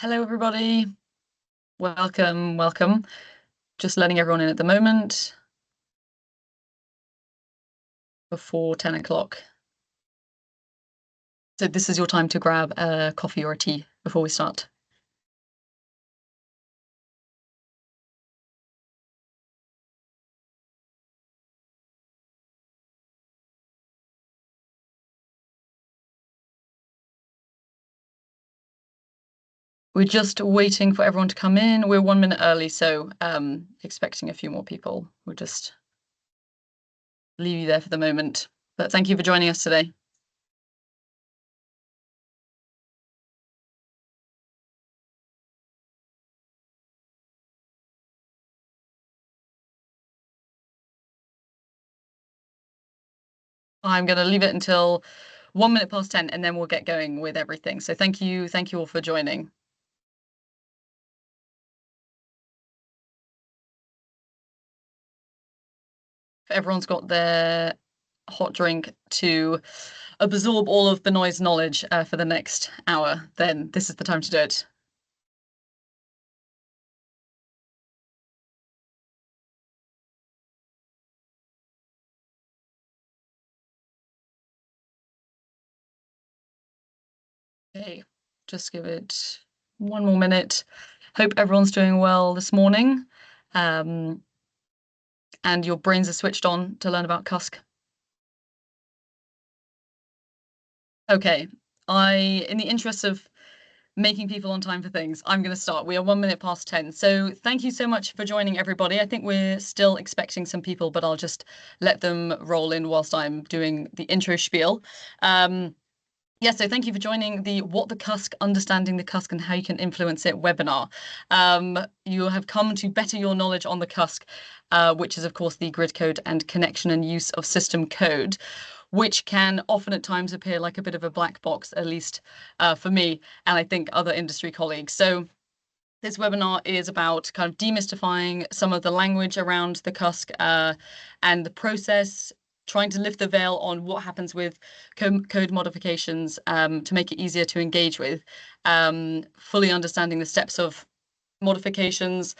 Hello, everybody. Welcome, welcome. Just letting everyone in at the moment before 10 o'clock. So this is your time to grab a coffee or a tea before we start. We're just waiting for everyone to come in. We're 1 minute early, so expecting a few more people. We'll just leave you there for the moment. But thank you for joining us today. I'm going to leave it until 1 minute past 10, and then we'll get going with everything. So thank you all for joining. If everyone's got their hot drink to absorb all of Benoit's knowledge for the next hour, then this is the time to do it. Okay, just give it 1 more minute. Hope everyone's doing well this morning, and your brains are switched on to learn about CUSC. Okay, in the interest of making people on time for things, I'm going to start. We are 1 minute past 10. So thank you so much for joining, everybody. I think we're still expecting some people, but I'll just let them roll in whilst I'm doing the intro spiel. Yeah, so thank you for joining the What the CUSC, Understanding the CUSC and How You Can Influence It webinar. You have come to better your knowledge on the CUSC, which is, of course, the grid code and connection and use of system code, which can often at times appear like a bit of a black box, at least for me, and I think other industry colleagues. So this webinar is about kind of demystifying some of the language around the CUSC and the process, trying to lift the veil on what happens with code modifications to make it easier to engage with, fully understanding the steps of modifications,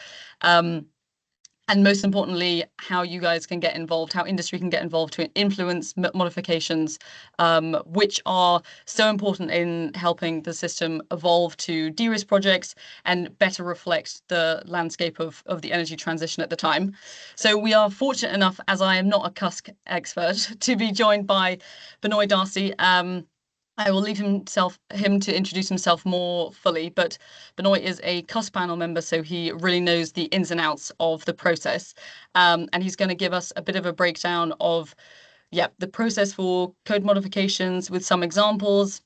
and most importantly, how you guys can get involved, how industry can get involved to influence modifications, which are so important in helping the system evolve to de-risk projects and better reflect the landscape of the energy transition at the time. So we are fortunate enough, as I am not a CUSC expert, to be joined by Benoit Darcy. I will leave him to introduce himself more fully, but Benoit is a CUSC panel member, so he really knows the ins and outs of the process. And he's going to give us a bit of a breakdown of, the process for code modifications with some examples,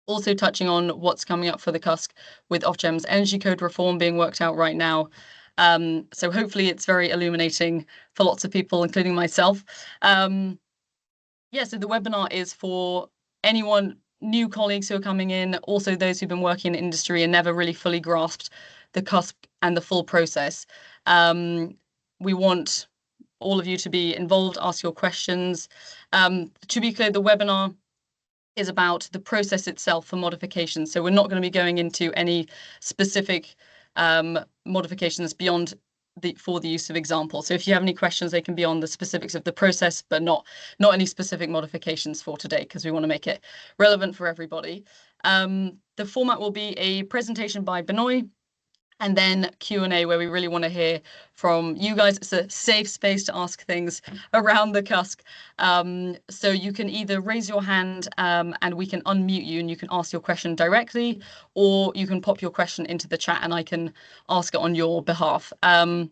also touching on what's coming up for the CUSC with Ofgem's energy code reform being worked out right now. So hopefully it's very illuminating for lots of people, including myself. So the webinar is for anyone, new colleagues who are coming in, also those who've been working in industry and never really fully grasped the CUSC and the full process. We want all of you to be involved, ask your questions. To be clear, the webinar is about the process itself for modifications. So we're not going to be going into any specific modifications beyond for the use of examples. So if you have any questions, they can be on the specifics of the process, but not any specific modifications for today, because we want to make it relevant for everybody. The format will be a presentation by Benoit, and then Q&A, where we really want to hear from you guys. It's a safe space to ask things around the CUSC. So you can either raise your hand and we can unmute you and you can ask your question directly, or you can pop your question into the chat and I can ask it on your behalf. And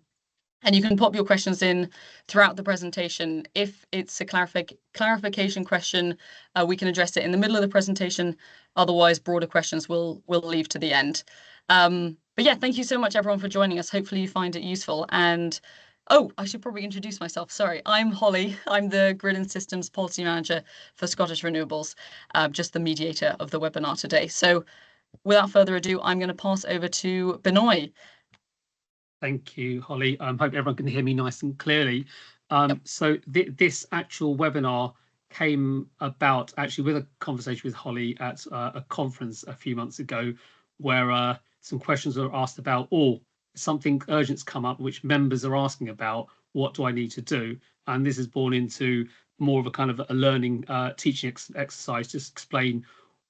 you can pop your questions in throughout the presentation. If it's a clarification question, we can address it in the middle of the presentation. Otherwise, broader questions we'll leave to the end. But yeah, thank you so much, everyone, for joining us. Hopefully you find it useful. And I should probably introduce myself. Sorry, I'm Holly. I'm the Grid and Systems Policy Manager for Scottish Renewables, just the mediator of the webinar today. So without further ado, I'm going to pass over to Benoit. Thank you, Holly. Hope everyone can hear me nice and clearly. So this actual webinar came about actually with a conversation with Holly at a conference a few months ago, where some questions are asked about, or something urgent's come up which members are asking about, what do I need to do? And this is born into more of a kind of a learning teaching exercise, just explain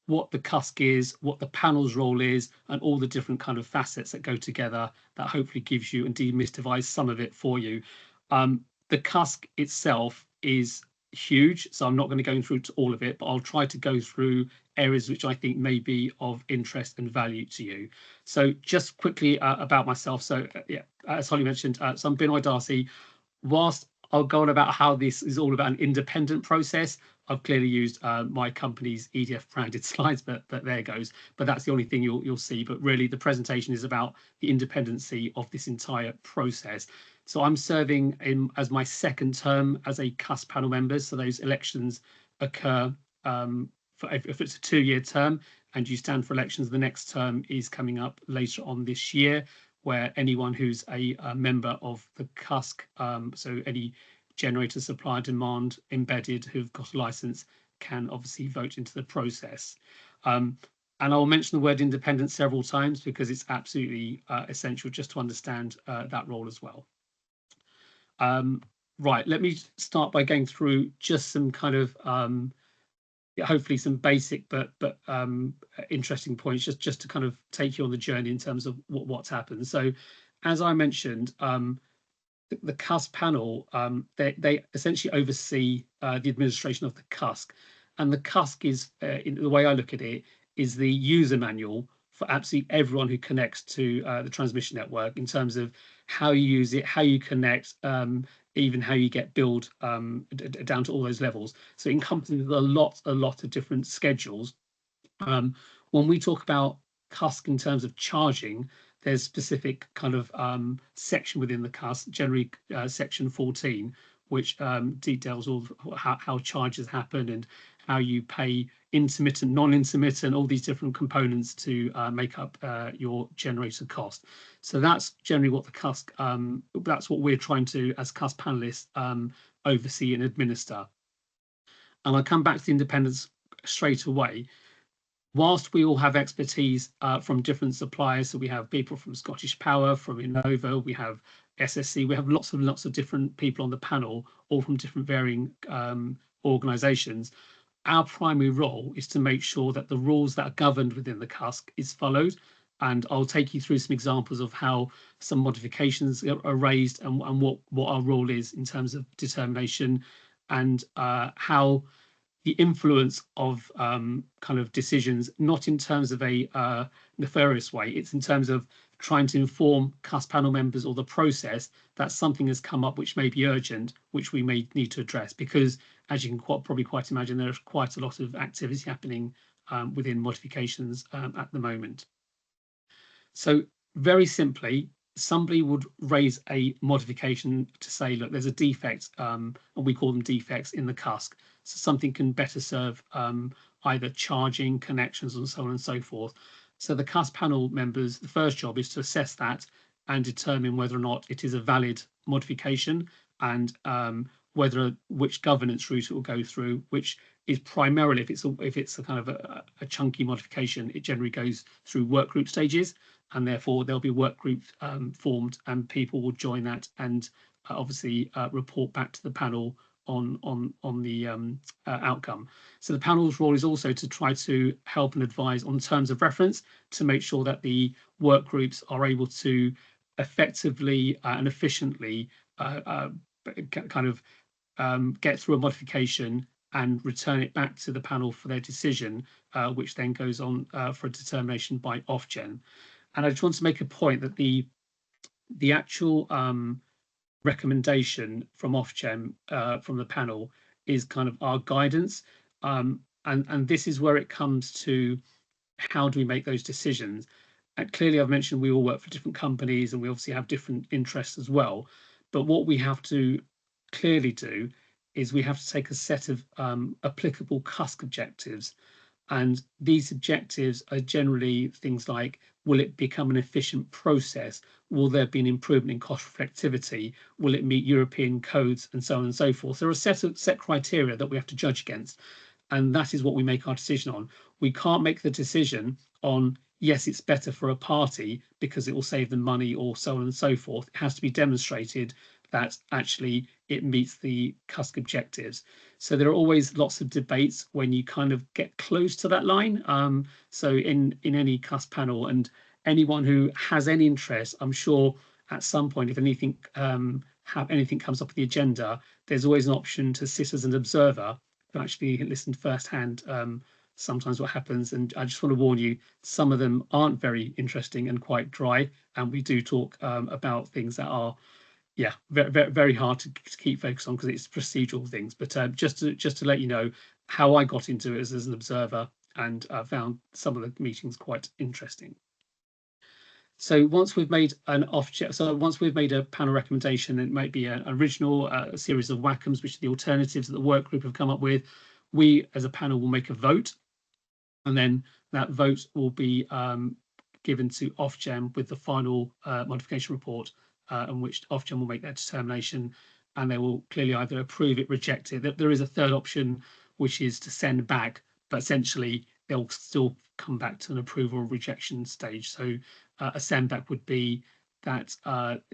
what the CUSC is, what the panel's role is, and all the different kind of facets that go together that hopefully gives you and demystifies some of it for you. The CUSC itself is huge, so I'm not going to go through to all of it, but I'll try to go through areas which I think may be of interest and value to you. So just quickly about myself. So yeah, as Holly mentioned, so I'm Binoy Darcy. Whilst I'll go on about how this is all about an independent process, I've clearly used my company's EDF branded slides, but there goes. But that's the only thing you'll see. But really, the presentation is about the independency of this entire process. So I'm serving as my second term as a CUSC panel member. So those elections occur if it's a 2-year term and you stand for elections, the next term is coming up later on this year, where anyone who's a member of the CUSC, so any generator, supply, demand embedded who've got a license, can obviously vote into the process. And I'll mention the word independent several times because it's absolutely essential just to understand that role as well. Right, let me start by going through just some kind of hopefully some basic but interesting points just to kind of take you on the journey in terms of what's happened. So as I mentioned, the CUSC panel, they essentially oversee the administration of the CUSC, and the CUSC is, in the way I look at it, is the user manual for absolutely everyone who connects to the transmission network in terms of how you use it, how you connect, even how you get billed, down to all those levels. So it encompasses a lot of different schedules. When we talk about CUSC in terms of charging, there's specific kind of section within the CUSC, generally section 14, which details all how charges happen and how you pay intermittent, non-intermittent, all these different components to make up your generator cost. So that's generally what the CUSC, that's what we're trying to, as CUSC panelists, oversee and administer. And I'll come back to the independence straight away. Whilst we all have expertise from different suppliers, so we have people from Scottish Power, from Innova, we have SSC, we have lots of different people on the panel, all from different varying organisations. Our primary role is to make sure that the rules that are governed within the CUSC is followed. And I'll take you through some examples of how some modifications are raised and what our role is in terms of determination, and how the influence of kind of decisions, not in terms of a nefarious way, it's in terms of trying to inform CUSC panel members or the process that something has come up which may be urgent, which we may need to address, because as you can probably quite imagine, there's quite a lot of activity happening within modifications at the moment. So very simply, somebody would raise a modification to say, look, there's a defect, and we call them defects in the CUSC. So something can better serve either charging, connections, and so on and so forth. So the CUSC panel members, the first job is to assess that and determine whether or not it is a valid modification, and which governance route it will go through, which is primarily, if it's a kind of a chunky modification, it generally goes through work group stages, and therefore there'll be work groups formed, and people will join that and obviously report back to the panel on the outcome. So the panel's role is also to try to help and advise on terms of reference to make sure that the work groups are able to effectively and efficiently kind of get through a modification and return it back to the panel for their decision, which then goes on for a determination by Ofgem. And I just want to make a point that the actual recommendation from Ofgem, from the panel, is kind of our guidance, and this is where it comes to how do we make those decisions. And clearly, I've mentioned we all work for different companies and we obviously have different interests as well, but what we have to clearly do is we have to take a set of applicable CUSC objectives. And these objectives are generally things like, will it become an efficient process? Will there be an improvement in cost reflectivity? Will it meet European codes, and so on and so forth? There are set criteria that we have to judge against, and that is what we make our decision on. We can't make the decision on, yes, it's better for a party because it will save them money or so on and so forth. It has to be demonstrated that actually it meets the CUSC objectives. So there are always lots of debates when you kind of get close to that line. So in any CUSC panel, and anyone who has any interest, I'm sure at some point, if anything have anything comes up on the agenda, there's always an option to sit as an observer to actually listen firsthand. Sometimes what happens, and I just want to warn you, some of them aren't very interesting and quite dry, and we do talk about things that are, yeah, very hard to keep focused on because it's procedural things. But just to let you know how I got into it as an observer, and found some of the meetings quite interesting. So once we've made once we've made a panel recommendation, it might be an original, a series of WACMs, which are the alternatives that the work group have come up with. We, as a panel, will make a vote, and then that vote will be given to Ofgem with the final modification report, in which Ofgem will make their determination, and they will clearly either approve it, reject it. There is a third option, which is to send back, but essentially they'll still come back to an approval or rejection stage. So a send back would be that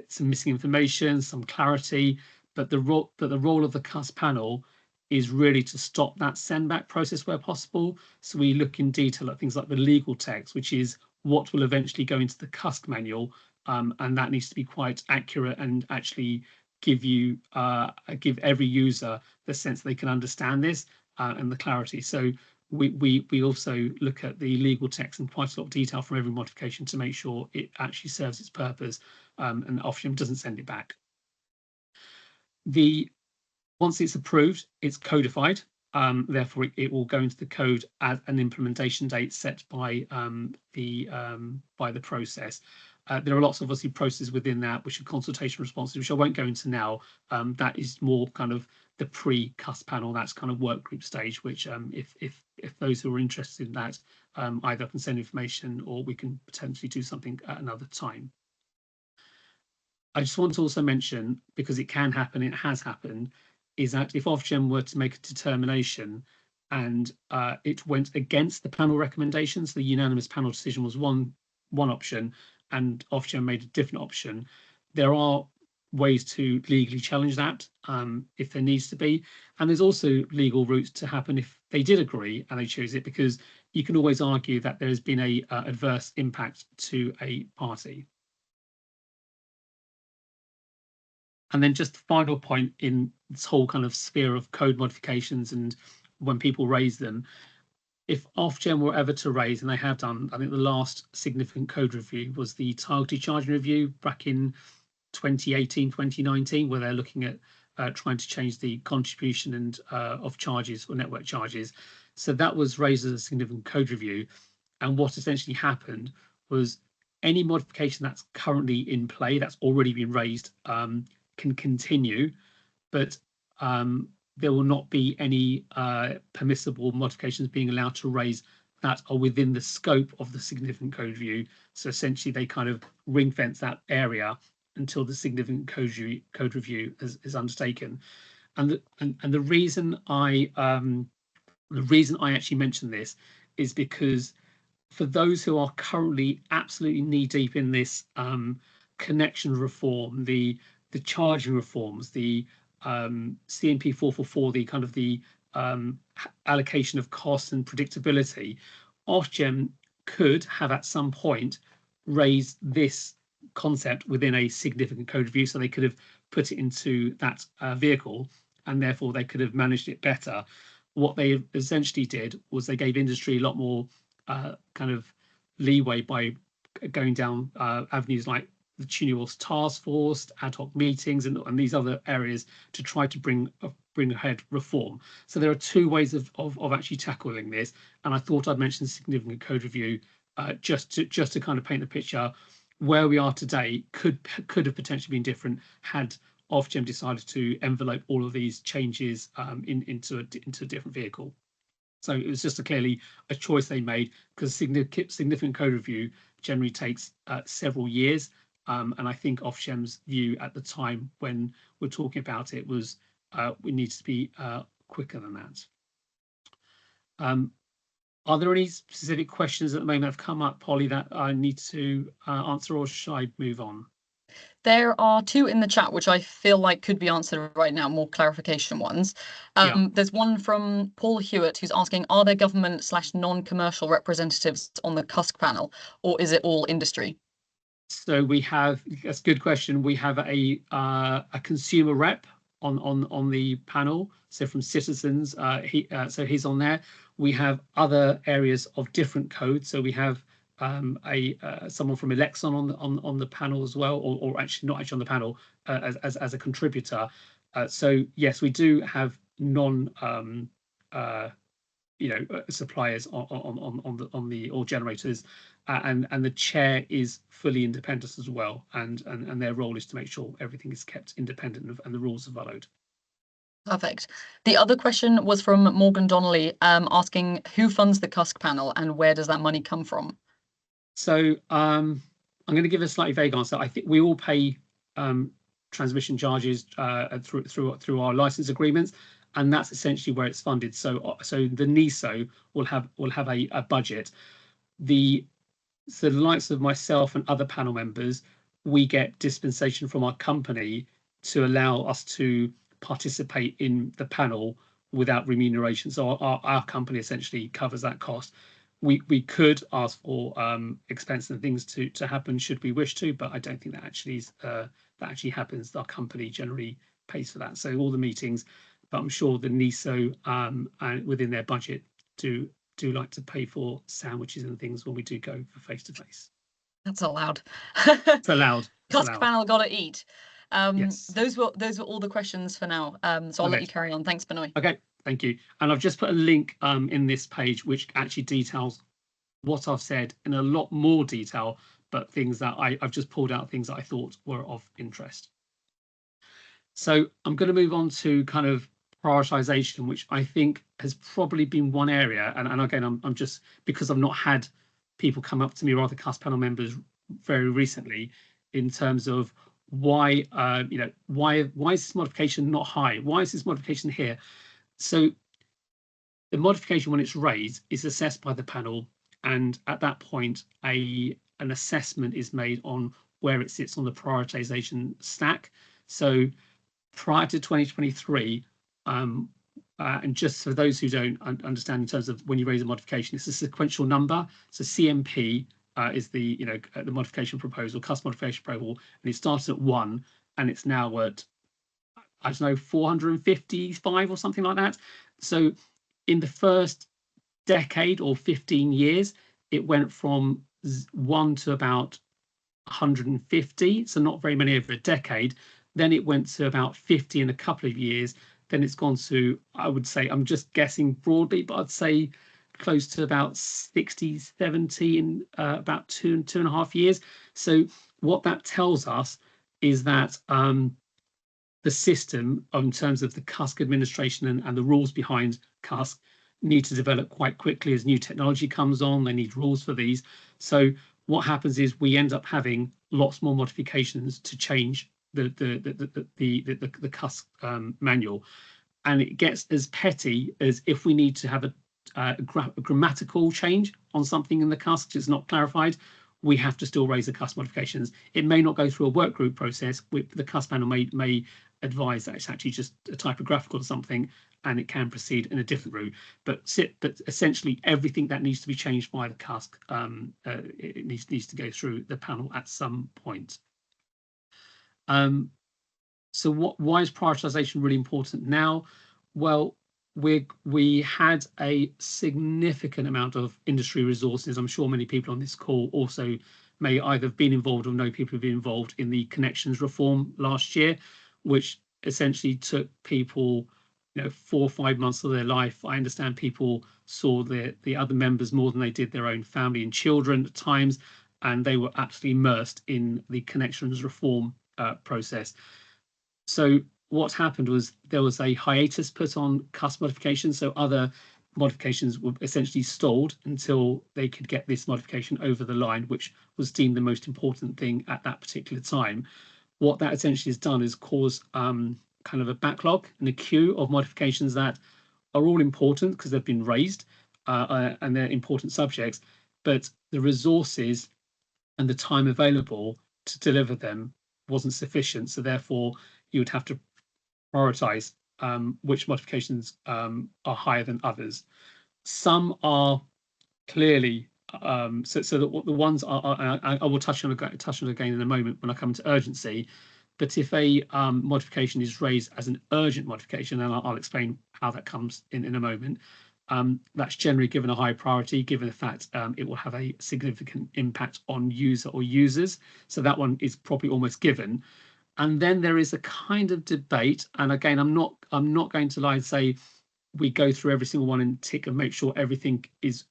some missing information, some clarity, but the role of the CUS panel is really to stop that send back process where possible. So we look in detail at things like the legal text, which is what will eventually go into the CUSC manual, and that needs to be quite accurate and actually give every user the sense they can understand this, and the clarity. So we also look at the legal text in quite a lot of detail from every modification to make sure it actually serves its purpose, and Ofgem doesn't send it back. Once it's approved, it's codified. Therefore, it will go into the code at an implementation date set by the process. There are lots of obviously processes within that, which are consultation responses, which I won't go into now. That is more kind of the pre-CUS panel. That's kind of work group stage, which if those who are interested in that, either can send information or we can potentially do something at another time. I just want to also mention, because it can happen, it has happened, is that if Ofgem were to make a determination and it went against the panel recommendations, the unanimous panel decision was one option, and Ofgem made a different option, there are ways to legally challenge that if there needs to be. And there's also legal routes to happen if they did agree and they choose it, because you can always argue that there has been a adverse impact to a party. And then just the final point in this whole kind of sphere of code modifications and when people raise them, if Ofgem were ever to raise, and they have done, I think the last significant code review was the targeted charging review back in 2018, 2019, where they're looking at trying to change the contribution and of charges or network charges. So that was raised as a significant code review. And what essentially happened was any modification that's currently in play, that's already been raised, can continue, but there will not be any permissible modifications being allowed to raise that are within the scope of the significant code review. So essentially, they kind of ring fence that area until the significant code review is undertaken. And the reason I actually mention this is because for those who are currently absolutely knee deep in this connection reform, the charging reforms, the CNP 444, the kind of the allocation of costs and predictability, Ofgem could have at some point raised this concept within a significant code review, so they could have put it into that vehicle, and therefore they could have managed it better. What they essentially did was they gave industry a lot more kind of leeway by going down avenues like the Tunuos task force, ad hoc meetings, and these other areas to try to bring ahead reform. So there are two ways of actually tackling this, and I thought I'd mention significant code review just to kind of paint the picture. Where we are today could have potentially been different had Ofgem decided to envelope all of these changes into a different vehicle. So it was just clearly a choice they made, because significant code review generally takes several years. And I think Ofgem's view at the time when we're talking about it was we need to be quicker than that. Are there any specific questions at the moment that have come up, Polly, that I need to answer, or should I move on? There are two in the chat which I feel like could be answered right now, more clarification ones. Yeah. There's one from Paul Hewitt who's asking, are there government/slash non-commercial representatives on the CUSC panel, or is it all industry? So we have, that's a good question. We have a consumer rep on the panel. So from citizens, so he's on there. We have other areas of different codes. So we have someone from Elexon on the panel as well, or actually not actually on the panel, as a contributor. So yes, we do have non suppliers on the or generators, and the chair is fully independent as well, and their role is to make sure everything is kept independent and the rules are followed. Perfect. The other question was from Morgan Donnelly, asking who funds the CUSC panel and where does that money come from? So I'm going to give a slightly vague answer. I think we all pay transmission charges through our license agreements, and that's essentially where it's funded. So the NESO will have a budget. The likes of myself and other panel members, we get dispensation from our company to allow us to participate in the panel without remuneration. So our company essentially covers that cost. We could ask for expense and things to happen should we wish to, but I don't think that actually happens. Our company generally pays for that. So all the meetings, but I'm sure the NESO and within their budget do like to pay for sandwiches and things when we do go for face to face. That's allowed. It's allowed. CUSC panel gotta eat. Yes. Those were all the questions for now. So I'll let you carry on. Thanks, Benoit. Okay, thank you. And I've just put a link in this page which actually details what I've said in a lot more detail, but things that I've just pulled out things that I thought were of interest. So I'm going to move on to kind of prioritization, which I think has probably been one area. And again, I'm just, because I've not had people come up to me or other CUSC panel members very recently in terms of why why is this modification not high? Why is this modification here? So the modification, when it's raised, is assessed by the panel, and at that point an assessment is made on where it sits on the prioritization stack. So prior to 2023, and just for those who don't understand in terms of when you raise a modification, it's a sequential number. So CMP is the the modification proposal, CUSC modification proposal, and it starts at 1, and it's now at, I don't know, 455 or something like that. So in the first decade or 15 years, it went from 1 to about 150, so not very many over a decade. Then it went to about 50 in a couple of years. Then it's gone to, I would say, I'm just guessing broadly, but I'd say close to about 60, 70 in about 2.5 years. So what that tells us is that the system, in terms of the CUSC administration and the rules behind CUSC, need to develop quite quickly as new technology comes on. They need rules for these. So what happens is we end up having lots more modifications to change the CUSC manual, and it gets as petty as if we need to have a grammatical change on something in the CUSC because it's not clarified. We have to still raise the CUSC modifications. It may not go through a work group process. The CUSC panel may advise that it's actually just a typographical or something, and it can proceed in a different route. But essentially everything that needs to be changed by the CUSC, it needs to go through the panel at some point. So why is prioritization really important now? Well, we had a significant amount of industry resources. I'm sure many people on this call also may either have been involved or know people who've been involved in the connections reform last year, which essentially took people 4 or 5 months of their life. I understand people saw the other members more than they did their own family and children at times, and they were absolutely immersed in the connections reform process. So what happened was there was a hiatus put on CUSC modifications, so other modifications were essentially stalled until they could get this modification over the line, which was deemed the most important thing at that particular time. What that essentially has done is cause kind of a backlog and a queue of modifications that are all important because they've been raised, and they're important subjects, but the resources and the time available to deliver them wasn't sufficient. So therefore, you would have to prioritize which modifications are higher than others. Some are clearly so the ones I will touch on again in a moment when I come to urgency. But if a modification is raised as an urgent modification, and I'll explain how that comes in a moment, that's generally given a high priority, given the fact it will have a significant impact on user or users. So that one is probably almost given. And then there is a kind of debate. And again, I'm not going to lie and say we go through every single one and tick and make sure everything is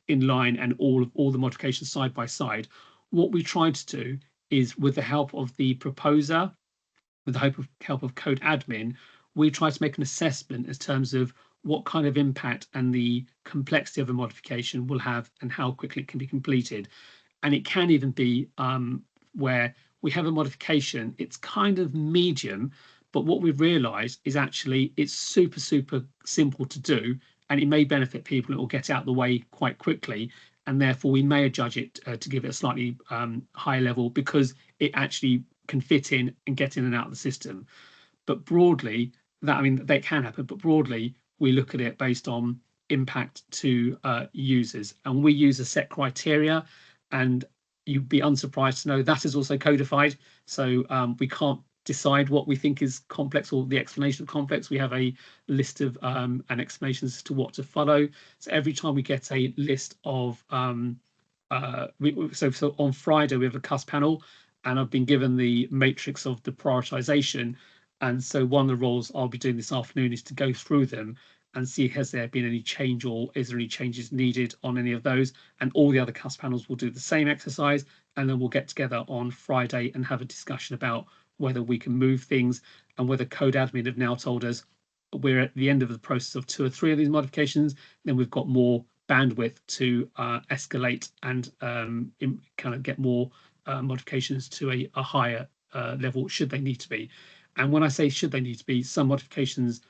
in line and all the modifications side by side. What we try to do is, with the help of the proposer, with the help of code admin, we try to make an assessment in terms of what kind of impact and the complexity of a modification will have and how quickly it can be completed. And it can even be where we have a modification, it's kind of medium, but what we've realized is actually it's super, super simple to do, and it may benefit people. It will get out of the way quite quickly. And therefore, we may adjudge it to give it a slightly higher level because it actually can fit in and get in and out of the system. But broadly, that can happen. But broadly, we look at it based on impact to users, and we use a set criteria. And you'd be unsurprised to know that is also codified. So we can't decide what we think is complex or the explanation of complex. We have a list of and explanations as to what to follow. So every time we get a list of so on Friday we have a CUSC panel, and I've been given the matrix of the prioritization. And so one of the roles I'll be doing this afternoon is to go through them and see has there been any change or is there any changes needed on any of those. And all the other CUSC panels will do the same exercise, and then we'll get together on Friday and have a discussion about whether we can move things, and whether code admin have now told us we're at the end of the process of 2 or 3 of these modifications, then we've got more bandwidth to escalate and kind of get more modifications to a higher level should they need to be. And when I say should they need to be, some modifications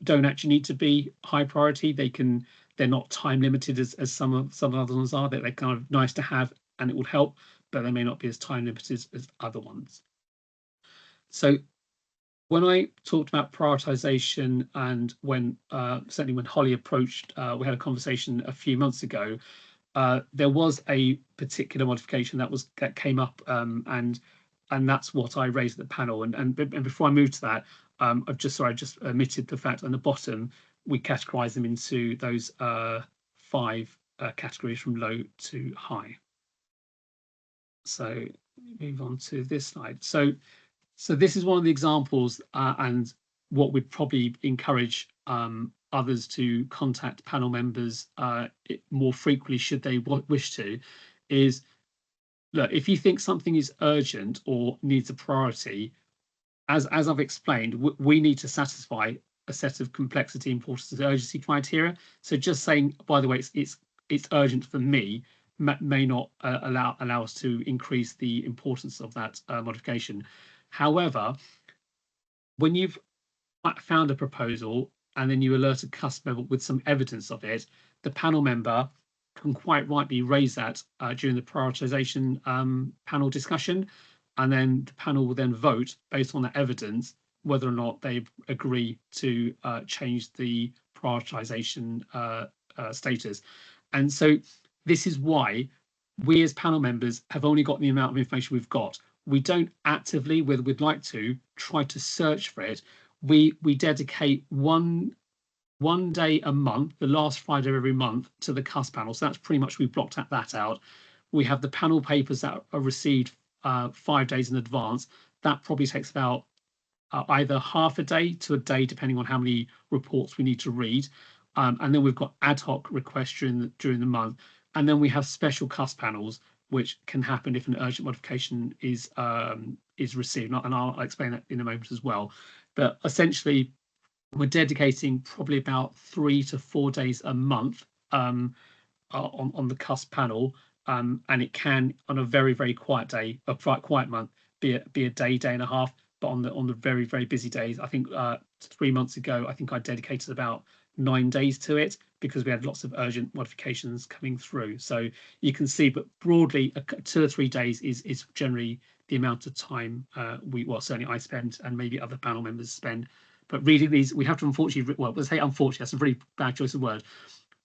don't actually need to be high priority. They're not time limited as some other ones are. They're kind of nice to have and it will help, but they may not be as time limited as other ones. So when I talked about prioritization, and when certainly when Holly approached, we had a conversation a few months ago. There was a particular modification that came up, and that's what I raised at the panel. And before I move to that, I just omitted the fact on the bottom we categorize them into those 5 categories from low to high. So move on to this slide. So this is one of the examples, and what we'd probably encourage others to contact panel members more frequently should they wish to, is look, if you think something is urgent or needs a priority, as I've explained, we need to satisfy a set of complexity, importance, and urgency criteria. So just saying, by the way, it's urgent for me may not allow us to increase the importance of that modification. However, when you've found a proposal and then you alert a customer with some evidence of it, the panel member can quite rightly raise that during the prioritization panel discussion, and then the panel will then vote based on that evidence whether or not they agree to change the prioritization status. And so this is why we as panel members have only got the amount of information we've got. We don't actively, whether we'd like to, try to search for it. We dedicate one day a month, the last Friday of every month, to the CUSC panel. So that's pretty much, we've blocked that out. We have the panel papers that are received 5 days in advance. That probably takes about either half a day to a day, depending on how many reports we need to read. And then we've got ad hoc requests during the month. And then we have special CUSC panels, which can happen if an urgent modification is received. And I'll explain that in a moment as well. But essentially, we're dedicating probably about 3 to 4 days a month on the CUSC panel. And it can, on a very, very quiet day, a quiet month, be a day and a half. But on the very, very busy days, I think 3 months ago, I think I dedicated about 9 days to it. because we had lots of urgent modifications coming through. So you can see, but broadly, 2 or 3 days is generally the amount of time certainly I spend, and maybe other panel members spend. But reading these, we have to unfortunately, well, let's say unfortunately, that's a very bad choice of word.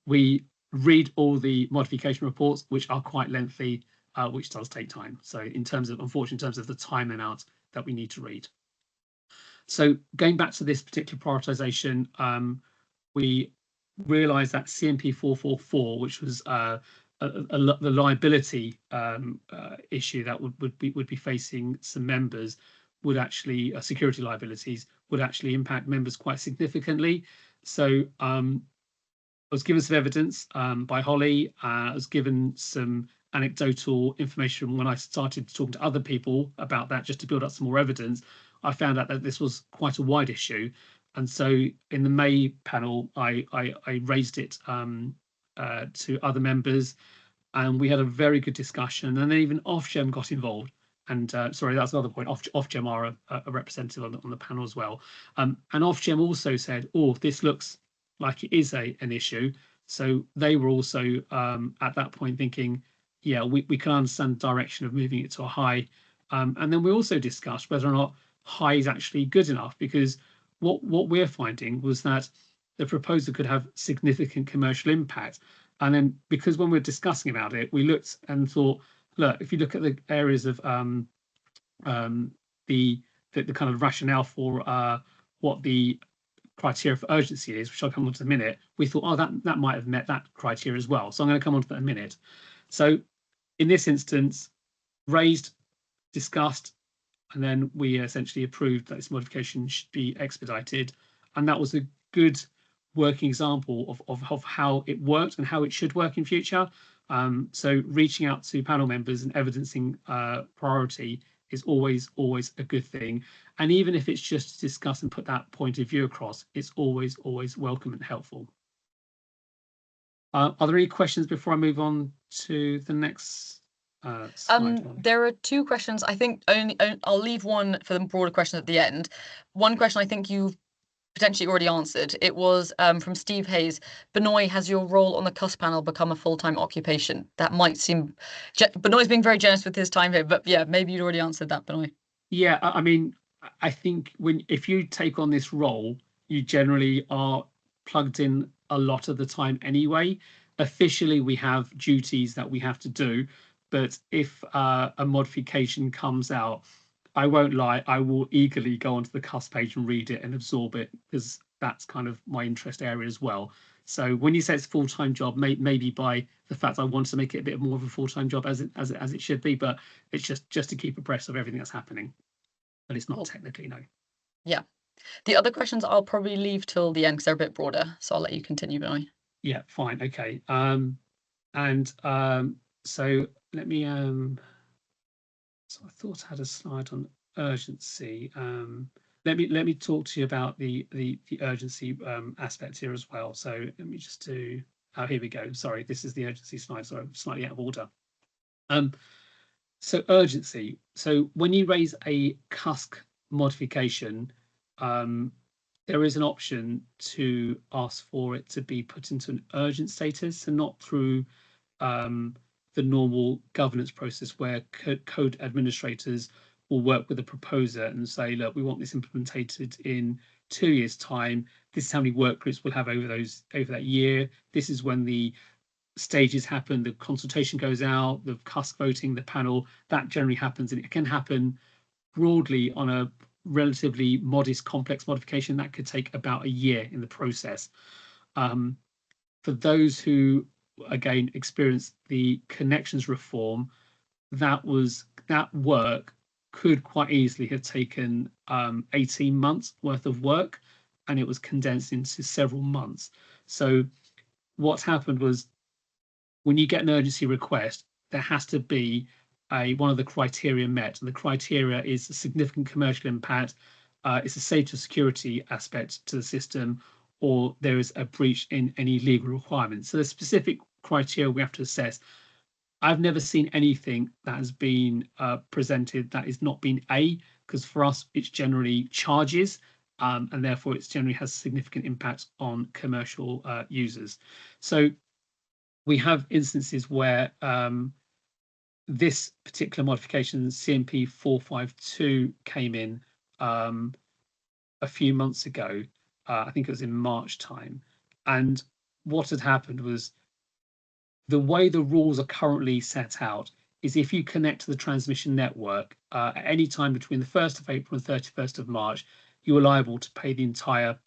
We read all the modification reports, which are quite lengthy, which does take time. So in terms of, unfortunately, in terms of the time amount that we need to read. So going back to this particular prioritization, we realized that CMP 444, which was the liability issue that would be facing some members, would actually security liabilities would actually impact members quite significantly. So I was given some evidence by Holly. I was given some anecdotal information when I started talking to other people about that, just to build up some more evidence. I found out that this was quite a wide issue. And so in the May panel, I raised it to other members, and we had a very good discussion. And then even Ofgem got involved. And sorry, that's another point. Ofgem are a representative on the panel as well. And Ofgem also said, "Oh, this looks like it is an issue." So they were also at that point thinking, yeah, we can understand the direction of moving it to a high. And then we also discussed whether or not high is actually good enough, because what we're finding was that the proposal could have significant commercial impact. And then, because when we're discussing about it, we looked and thought, look, if you look at the areas of the kind of rationale for what the criteria for urgency is, which I'll come on to in a minute, we thought, oh, that might have met that criteria as well. So I'm going to come on to that in a minute. So in this instance, raised, discussed, and then we essentially approved that this modification should be expedited. And that was a good working example of how it worked and how it should work in future. So reaching out to panel members and evidencing priority is always a good thing. And even if it's just to discuss and put that point of view across, it's always welcome and helpful. Are there any questions before I move on to the next slide? There are 2 questions. I think I'll leave one for the broader question at the end. One question I think you've potentially already answered. It was from Steve Hayes. Benoit, has your role on the CUSC panel become a full-time occupation? That might seem... Benoit's being very generous with his time here, but yeah, maybe you'd already answered that, Benoit. Yeah, I mean, I think if you take on this role, you generally are plugged in a lot of the time anyway. Officially, we have duties that we have to do, but if a modification comes out, I won't lie, I will eagerly go onto the CUSC page and read it and absorb it, because that's kind of my interest area as well. So when you say it's a full-time job, maybe by the fact I want to make it a bit more of a full-time job as it should be, but it's just to keep abreast of everything that's happening. But it's not technically, no. Yeah. The other questions I'll probably leave till the end because they're a bit broader. So I'll let you continue, Benoit. Yeah, fine, okay. So let me so I thought I had a slide on urgency. Let me talk to you about the urgency aspect here as well. So let me just do. Oh, here we go. Sorry, this is the urgency slide. So I'm slightly out of order. So urgency. So when you raise a CUSC modification, there is an option to ask for it to be put into an urgent status, and not through the normal governance process where code administrators will work with the proposer and say, look, we want this implemented in 2 years' time. This is how many work groups we'll have over that year. This is when the stages happen, the consultation goes out, the CUSC voting, the panel, that generally happens. And it can happen broadly on a relatively modest, complex modification that could take about a year in the process. For those who, again, experienced the connections reform, that work could quite easily have taken 18 months worth of work, and it was condensed into several months. So what's happened was, when you get an urgency request, there has to be one of the criteria met, and the criteria is a significant commercial impact, it's a safety or security aspect to the system, or there is a breach in any legal requirements. So the specific criteria we have to assess. I've never seen anything that has been presented that has not been A, because for us it's generally charges, and therefore it generally has significant impact on commercial users. So we have instances where this particular modification, CMP 452, came in a few months ago. I think it was in March time. And what had happened was, the way the rules are currently set out is if you connect to the transmission network at any time between the 1st of April and 31st of March, you are liable to pay the entire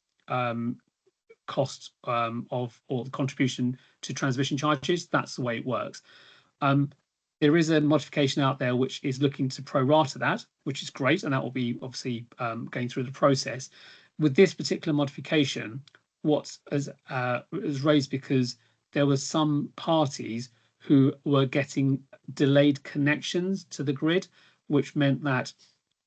cost of, or the contribution to transmission charges. That's the way it works. There is a modification out there which is looking to prorata that, which is great, and that will be obviously going through the process. With this particular modification, what is raised because there were some parties who were getting delayed connections to the grid, which meant that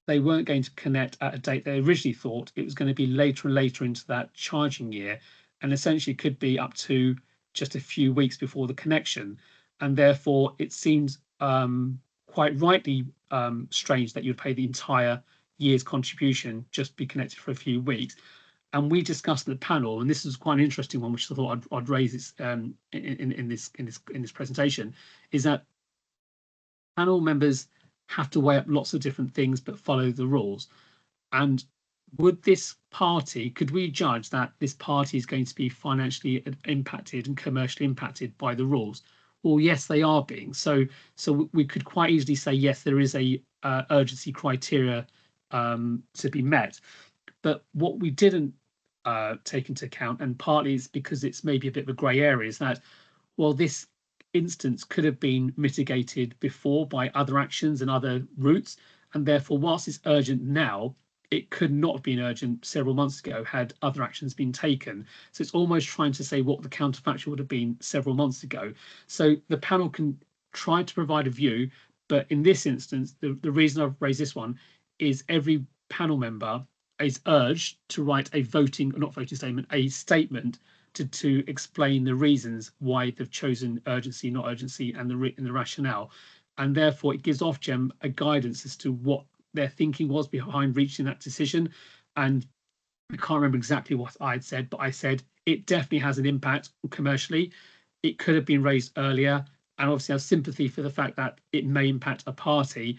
they weren't going to connect at a date they originally thought. It was going to be later and later into that charging year, and essentially could be up to just a few weeks before the connection. And therefore, it seems quite rightly strange that you'd pay the entire year's contribution just be connected for a few weeks. And we discussed at the panel, and this is quite an interesting one, which I thought I'd raise this in this presentation, is that panel members have to weigh up lots of different things but follow the rules. And would this party, could we judge that this party is going to be financially impacted and commercially impacted by the rules? Well, yes, they are being. So we could quite easily say, yes, there is a urgency criteria to be met. But what we didn't take into account, and partly it's because it's maybe a bit of a grey area, is that, well, this instance could have been mitigated before by other actions and other routes, and therefore, whilst it's urgent now, it could not have been urgent several months ago had other actions been taken. So it's almost trying to say what the counterfactual would have been several months ago. So the panel can try to provide a view, but in this instance, the reason I've raised this one is every panel member is urged to write a statement to explain the reasons why they've chosen urgency, not urgency, and the rationale. And therefore, it gives Ofgem a guidance as to what their thinking was behind reaching that decision. And I can't remember exactly what I'd said, but I said it definitely has an impact commercially. It could have been raised earlier, and obviously I have sympathy for the fact that it may impact a party.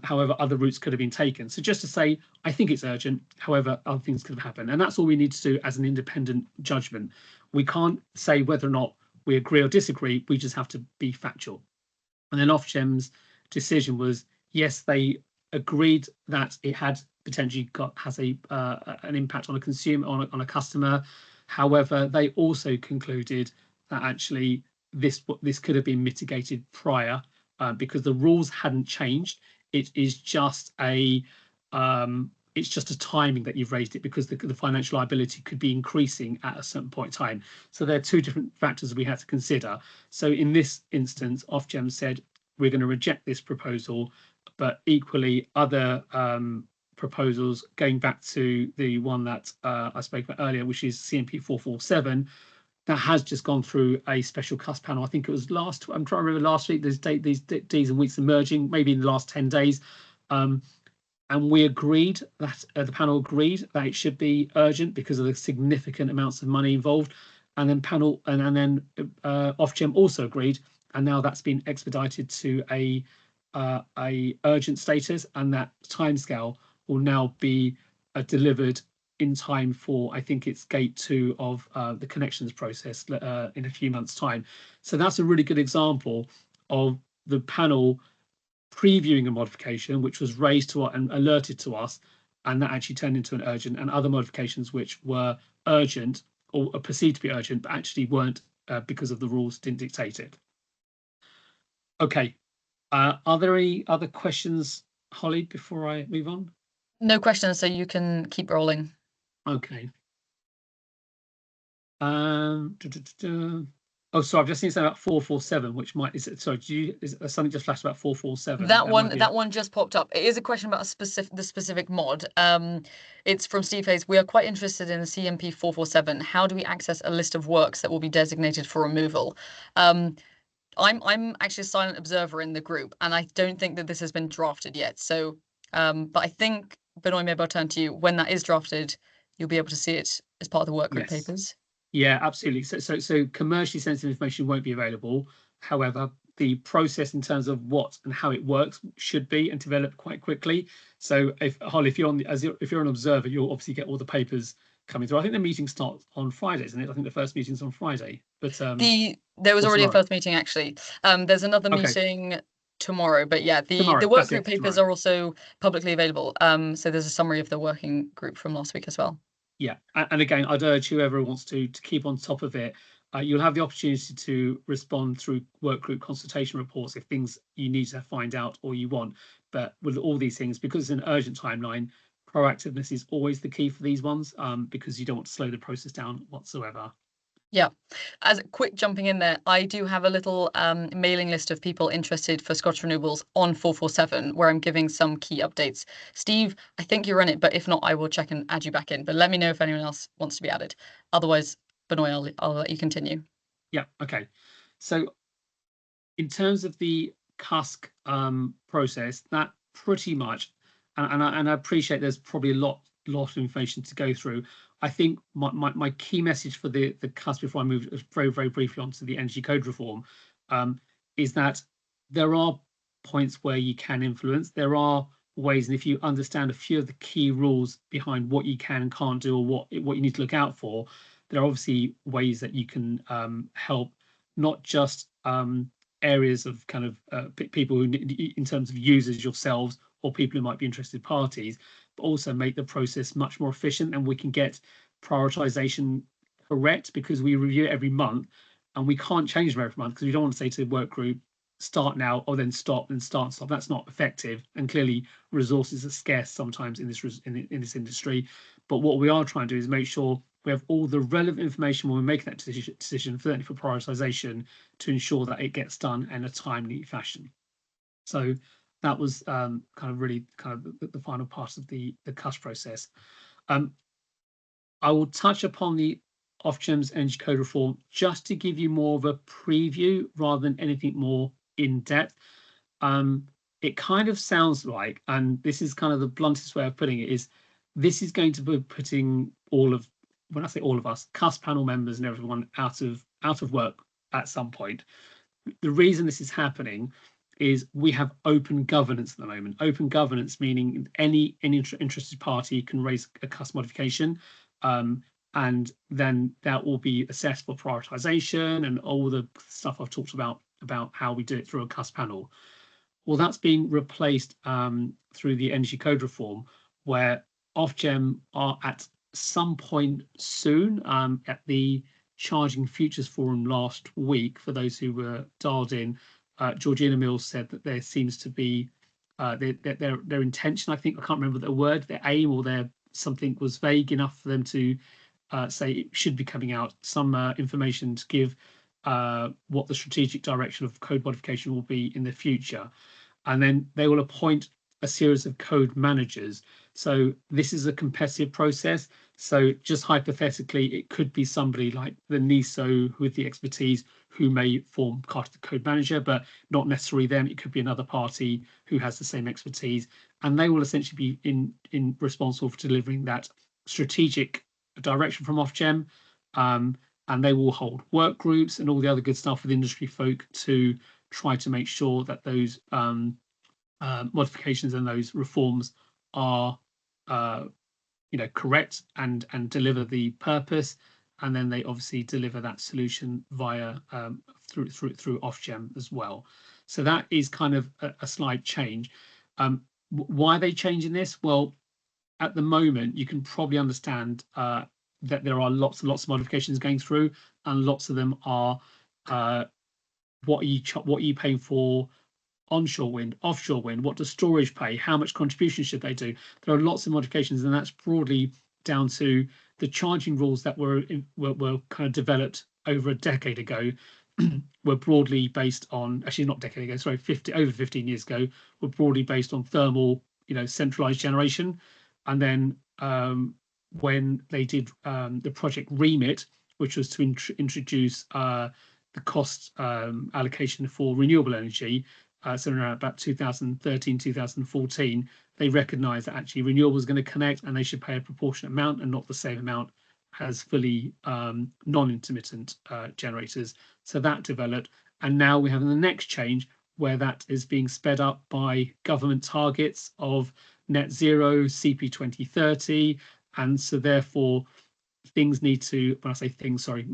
However, other routes could have been taken. So just to say, I think it's urgent. However, other things could have happened. And that's all we need to do as an independent judgment. We can't say whether or not we agree or disagree. We just have to be factual. And then Ofgem's decision was, yes, they agreed that it had potentially has an impact on a consumer, on a customer. However, they also concluded that actually this could have been mitigated prior because the rules hadn't changed. It is just a timing that you've raised it, because the financial liability could be increasing at a certain point in time. So there are two different factors we had to consider. So in this instance, Ofgem said, we're going to reject this proposal, but equally other proposals, going back to the one that I spoke about earlier, which is CMP 447, that has just gone through a special CUSC panel. I think it was I'm trying to remember last week. These days and weeks emerging, maybe in the last 10 days. And we agreed that the panel agreed that it should be urgent because of the significant amounts of money involved. And then Ofgem also agreed, and now that's been expedited to a urgent status, and that timescale will now be delivered in time for, I think it's gate 2 of the connections process in a few months' time. So that's a really good example of the panel previewing a modification which was raised to and alerted to us, and that actually turned into an urgent, and other modifications which were urgent or perceived to be urgent but actually weren't because of the rules didn't dictate it. Okay, are there any other questions, Holly, before I move on? No questions, so you can keep rolling. Okay. Oh, sorry, I've just seen something about 447, which might is something just flashed about 447? That one just popped up. It is a question about the specific mod. It's from Steve Hayes. We are quite interested in the CMP 447. How do we access a list of works that will be designated for removal? I'm actually a silent observer in the group, and I don't think that this has been drafted yet. So, but I think, Benoit, maybe I'll turn to you. When that is drafted, you'll be able to see it as part of the workgroup Yes. papers? Yeah, absolutely. So commercially sensitive information won't be available. However, the process in terms of what and how it works should be and develop quite quickly. So if Holly, if you're on if you're an observer, you'll obviously get all the papers coming through. I think the meeting starts on Friday, isn't it? I think the first meeting's on Friday, but There was or already a tomorrow. first meeting actually. There's another Okay, meeting tomorrow, but yeah, the tomorrow. work That's group it. papers Tomorrow. are also publicly available. So there's a summary of the working group from last week as well. Yeah, and again, I'd urge whoever wants to keep on top of it. You'll have the opportunity to respond through workgroup consultation reports if things you need to find out or you want. But with all these things, because it's an urgent timeline, proactiveness is always the key for these ones, because you don't want to slow the process down whatsoever. Yeah. As a quick jumping in there, I do have a little mailing list of people interested for Scottish Renewables on 447, where I'm giving some key updates. Steve, I think you're in it, but if not, I will check and add you back in. But let me know if anyone else wants to be added. Otherwise, Benoit, I'll let you continue. Yeah, okay. So in terms of the CUSC process, that pretty much, and I appreciate there's probably a lot of information to go through. I think my key message for the CUSC before I move very briefly onto the energy code reform, is that there are points where you can influence. There are ways, and if you understand a few of the key rules behind what you can and can't do, or what you need to look out for, there are obviously ways that you can help, not just areas of kind of people who, in terms of users yourselves or people who might be interested parties, but also make the process much more efficient, and we can get prioritization correct, because we review it every month and we can't change them every month, because we don't want to say to the work group, start now or then stop and start and stop. That's not effective, and clearly resources are scarce sometimes in this industry. But what we are trying to do is make sure we have all the relevant information when we make that decision for prioritization, to ensure that it gets done in a timely fashion. So that was kind of really kind of the final part of the CUSC process. I will touch upon the Ofgem's energy code reform just to give you more of a preview rather than anything more in depth. It kind of sounds like, and this is kind of the bluntest way of putting it, is this is going to be putting all of, when I say all of us, CUSC panel members and everyone out of work at some point. The reason this is happening is we have open governance at the moment. Open governance meaning any interested party can raise a CUSC modification, and then that will be assessed for prioritization and all the stuff I've talked about how we do it through a CUSC panel. Well, that's being replaced through the energy code reform, where Ofgem are at some point soon, at the Charging Futures Forum last week. For those who were dialed in, Georgina Mills said that there seems to be their intention. I think, I can't remember the word, their aim or their something was vague enough for them to say it should be coming out, some information to give what the strategic direction of code modification will be in the future. And then they will appoint a series of code managers. So this is a competitive process. So just hypothetically, it could be somebody like the NISO with the expertise who may form part of the code manager, but not necessarily them. It could be another party who has the same expertise, and they will essentially be in responsible for delivering that strategic direction from Ofgem. And they will hold work groups and all the other good stuff with industry folk to try to make sure that those modifications and those reforms are correct and deliver the purpose, and then they obviously deliver that solution via through Ofgem as well. So that is kind of a slight change. Why are they changing this? Well, at the moment you can probably understand that there are lots and lots of modifications going through, and lots of them are what are you paying for onshore wind, offshore wind, what does storage pay, how much contribution should they do? There are lots of modifications, and that's broadly down to the charging rules that were kind of developed over a decade ago. Were broadly based on, actually not a decade ago, sorry, over 15 years ago, were broadly based on thermal, centralized generation. And then when they did the project Remit, which was to introduce the cost allocation for renewable energy, so around about 2013, 2014, they recognised that actually renewables going to connect and they should pay a proportionate amount and not the same amount as fully non-intermittent generators. So that developed, and now we're having the next change where that is being sped up by government targets of net zero, CP 2030, and so therefore things need to, when I say things, sorry,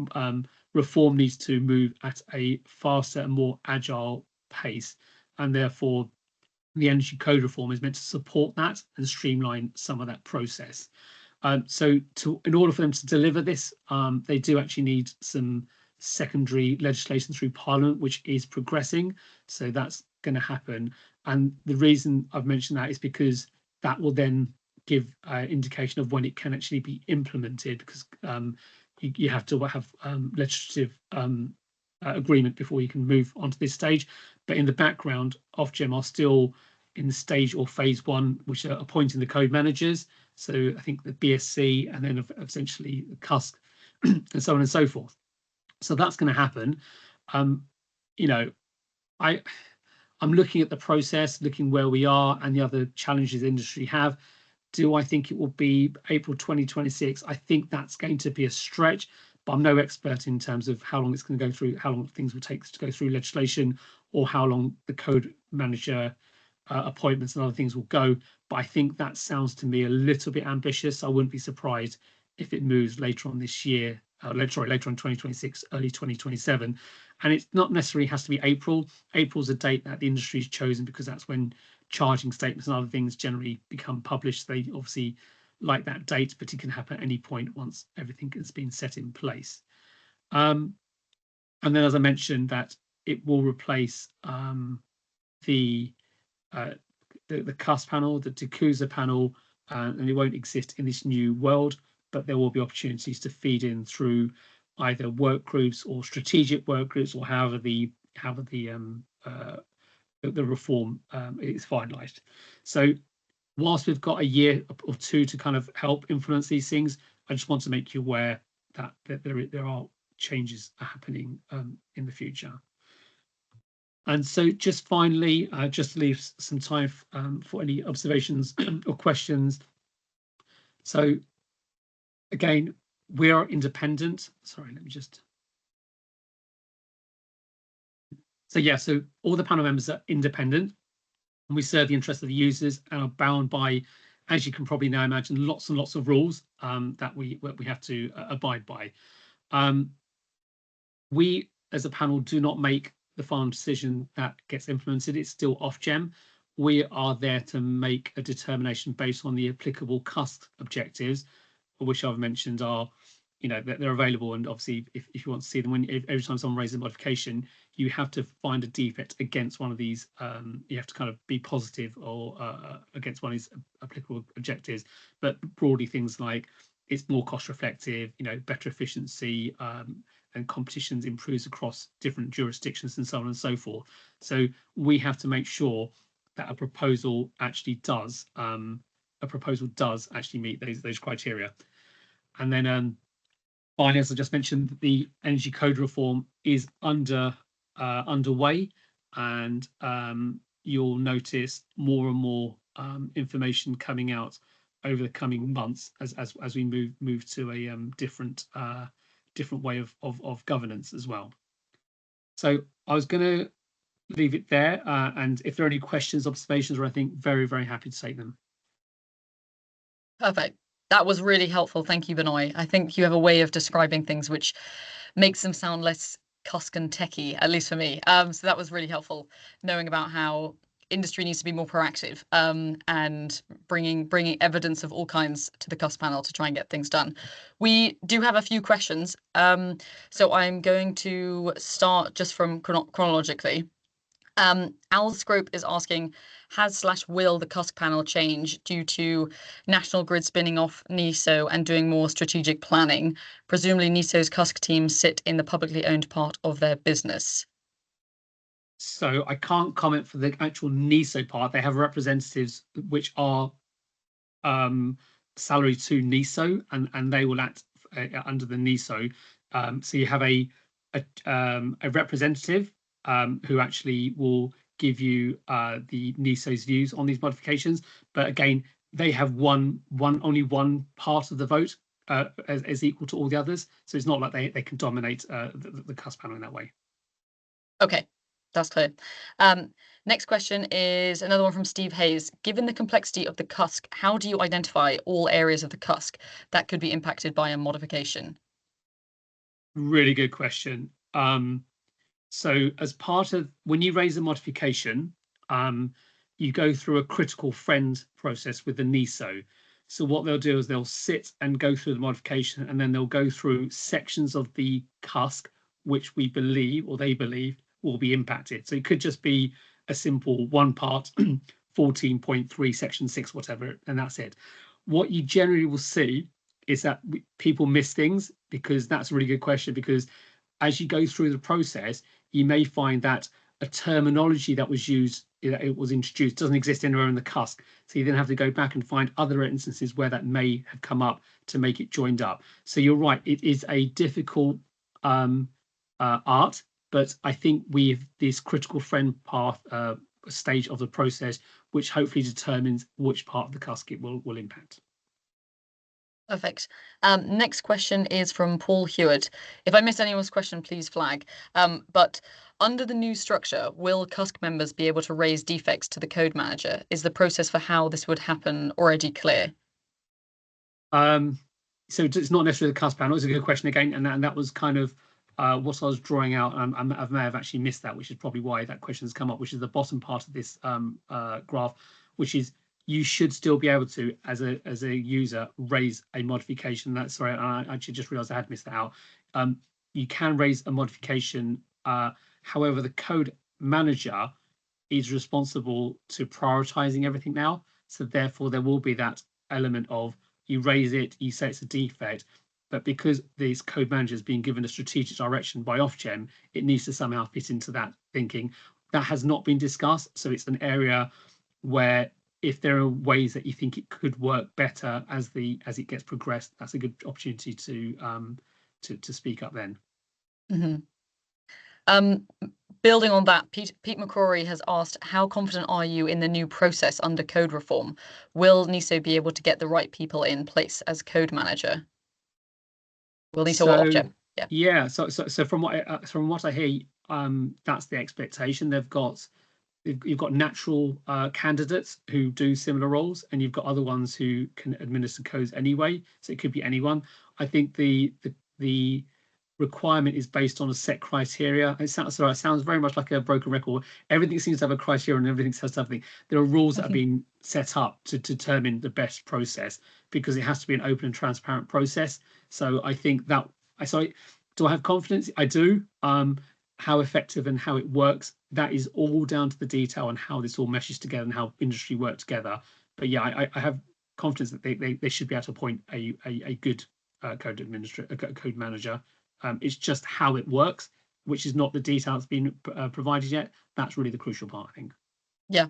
reform needs to move at a faster and more agile pace, and therefore the energy code reform is meant to support that and streamline some of that process. So in order for them to deliver this, they do actually need some secondary legislation through Parliament, which is progressing. So that's going to happen. And the reason I've mentioned that is because that will then give indication of when it can actually be implemented, because you have to have legislative agreement before you can move on to this stage. But in the background, Ofgem are still in stage or phase one, which are appointing the code managers. So I think the BSc and then essentially the CUSC and so on and so forth. So that's going to happen. You know, I'm looking at the process, looking where we are and the other challenges the industry have. Do I think it will be April 2026? I think that's going to be a stretch, but I'm no expert in terms of how long it's going to go through, how long things will take to go through legislation, or how long the code manager appointments and other things will go. But I think that sounds to me a little bit ambitious. I wouldn't be surprised if it moves later on this year, later on 2026, early 2027. And it's not necessarily has to be April. April's a date that the industry's chosen because that's when charging statements and other things generally become published. They obviously like that date, but it can happen at any point once everything has been set in place. And then, as I mentioned, that it will replace the CUSC panel, the CUSC panel, and it won't exist in this new world, but there will be opportunities to feed in through either work groups or strategic work groups, or however the reform is finalised. So whilst we've got a year or two to kind of help influence these things, I just want to make you aware that there are changes happening in the future. And so just finally, just to leave some time for any observations or questions. So again, we are independent. Sorry, let me just. So yeah, so all the panel members are independent, and we serve the interests of the users and are bound by, as you can probably now imagine, lots and lots of rules that we have to abide by. We, as a panel, do not make the final decision that gets implemented. It's still Ofgem. We are there to make a determination based on the applicable CUSC objectives, which I've mentioned are, you know, they're available. And obviously, if you want to see them, every time someone raises a modification, you have to find a defect against one of these. You have to kind of be positive or against one of these applicable objectives. But broadly, things like it's more cost reflective, you know, better efficiency, and competitions improves across different jurisdictions and so on and so forth. So we have to make sure that a proposal actually does actually meet those criteria. And then finally, as I just mentioned, the energy code reform is underway, and you'll notice more and more information coming out over the coming months as we move to a different way of governance as well. So I was going to leave it there, and if there are any questions, observations, or anything, very, very happy to take them. Perfect. That was really helpful. Thank you, Benoit. I think you have a way of describing things which makes them sound less CUSC and techie, at least for me. So that was really helpful, knowing about how industry needs to be more proactive and bringing evidence of all kinds to the CUSC panel to try and get things done. We do have a few questions, so I'm going to start just from chronologically. Alscope is asking, will the CUSC panel change due to National Grid spinning off NESO and doing more strategic planning? Presumably NESO's CUSC teams sit in the publicly owned part of their business. So I can't comment for the actual NESO part. They have representatives which are salaried to NESO, and they will act under the NESO. So you have a representative who actually will give you the NISO's views on these modifications. But again, they have only one part of the vote as equal to all the others. So it's not like they can dominate the CUSC panel in that way. Okay, that's clear. Next question is another one from Steve Hayes. Given the complexity of the CUSC, how do you identify all areas of the CUSC that could be impacted by a modification? Really good question. So as part of when you raise a modification, you go through a critical friend process with the NISO. So what they'll do is they'll sit and go through the modification, and then they'll go through sections of the CUSC which we believe, or they believe, will be impacted. So it could just be a simple one part, 14.3, section 6, whatever, and that's it. What you generally will see is that people miss things, because that's a really good question, because as you go through the process, you may find that a terminology that was used, it was introduced, doesn't exist anywhere in the CUSC. So you then have to go back and find other instances where that may have come up to make it joined up. So you're right, it is a difficult art, but I think we have this critical friend path stage of the process, which hopefully determines which part of the CUSC it will impact. Perfect. Next question is from Paul Hewitt. If I miss anyone's question, please flag. But under the new structure, will CUSC members be able to raise defects to the code manager? Is the process for how this would happen already clear? So it's not necessarily the CUSC panel. It's a good question again, and that was kind of what I was drawing out. I may have actually missed that, which is probably why that question has come up, which is the bottom part of this graph, which is you should still be able to, as a user, raise a modification. That's sorry, I actually just realized I had missed that out. You can raise a modification. However, the code manager is responsible to prioritizing everything now. So therefore, there will be that element of you raise it, you say it's a defect, but because this code manager is being given a strategic direction by Ofgem, it needs to somehow fit into that thinking. That has not been discussed, so it's an area where if there are ways that you think it could work better as it gets progressed, that's a good opportunity to speak up then. Mm-hmm. Building on that, Pete McCrory has asked, how confident are you in the new process under code reform? Will NISO be able to get the right people in place as code manager? Will NISO or Ofgem? Yeah. So from what I hear, that's the expectation. You've got natural candidates who do similar roles, and you've got other ones who can administer codes anyway. So it could be anyone. I think the requirement is based on a set criteria. It sounds very much like a broken record. Everything seems to have a criteria, and everything has something. There are rules that have been set up to determine the best process, because it has to be an open and transparent process. So I think that do I have confidence? I do. How effective and how it works, that is all down to the detail and how this all meshes together and how industry work together. But yeah, I have confidence that they should be able to appoint a good code manager. It's just how it works, which is not the detail that's been provided yet. That's really the crucial part, I think. Yeah.